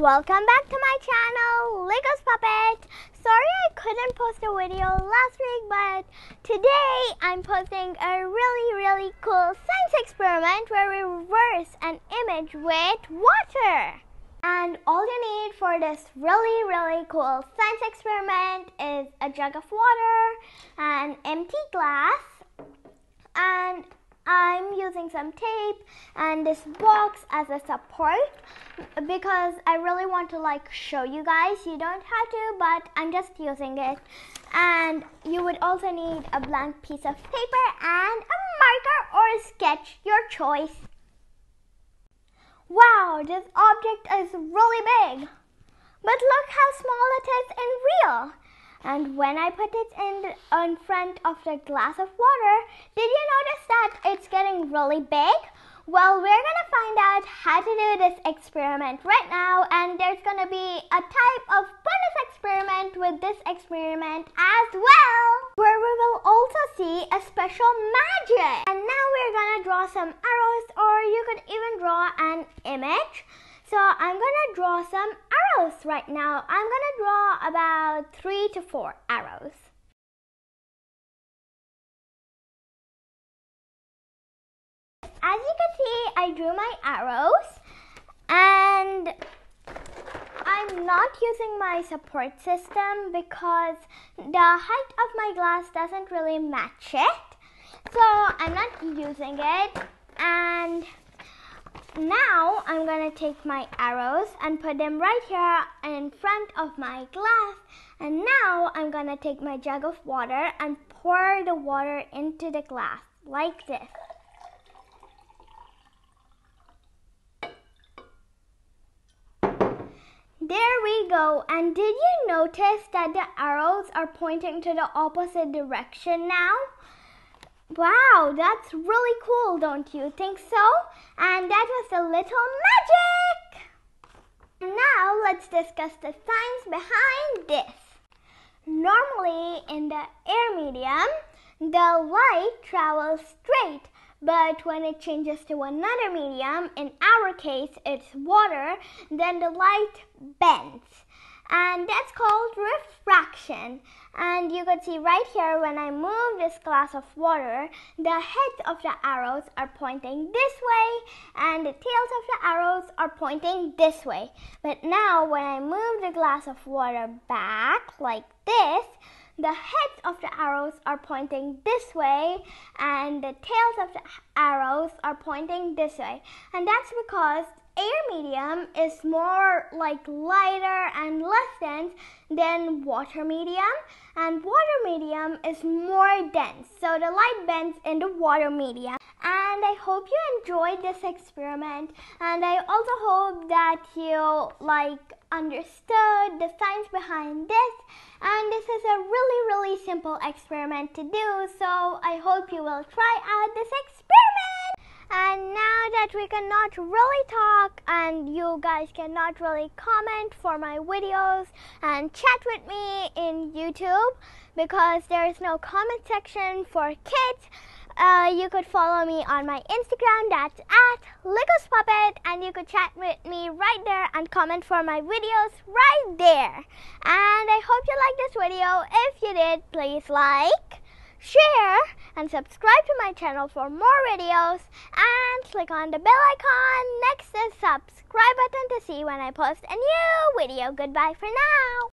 welcome back to my channel, Likkus Puppet. Sorry I couldn't post a video last week, but today I'm posting a really cool science experiment where we reverse an image with water. And all you need for this really cool science experiment is a jug of water, an empty glass, and I'm using some tape and this box as a support because I really want to show you guys. You don't have to, but I'm just using it. And you would also need a blank piece of paper and a marker or a sketch, your choice. Wow, this object is really big, but look how small it is in real. And when I put it in front of the glass of water, did you notice that it's getting really big? Well, we're going to find out how to do this experiment right now, and there's going to be a type of bonus experiment with this experiment as well, where we will also see a special magic. And now we're going to draw some arrows, or you could even draw an image. So I'm going to draw some arrows right now. I'm going to draw about 3 to 4 arrows. As you can see, I drew my arrows, and I'm not using my support system because the height of my glass doesn't really match it. So I'm not using it, and now I'm going to take my arrows and put them right here in front of my glass. And now I'm going to take my jug of water and pour the water into the glass like this. There we go. And did you notice that the arrows are pointing to the opposite direction now? Wow, that's really cool, don't you think so? And that was a little magic! Now let's discuss the science behind this. Normally in the air medium, the light travels straight, but when it changes to another medium, in our case it's water, then the light bends. And that's called refraction. And you can see right here, when I move this glass of water, the heads of the arrows are pointing this way and the tails of the arrows are pointing this way. But now when I move the glass of water back like this, the heads of the arrows are pointing this way and the tails of the arrows are pointing this way. And that's because air medium is more lighter and less dense than water medium, and water medium is more dense, so the light bends in the water medium. And I hope you enjoyed this experiment, and I also hope that you understood the science behind this. And this is a really simple experiment to do, so I hope you will try out this experiment. And now that we cannot really talk and you guys cannot really comment for my videos and chat with me in YouTube because there is no comment section for kids, you could follow me on my Instagram, that's @LikkusPuppet, and you could chat with me right there and comment for my videos right there. And I hope you liked this video. If you did, please share and subscribe to my channel for more videos, and click on the bell icon next to the subscribe button to see when I post a new video. Goodbye for now.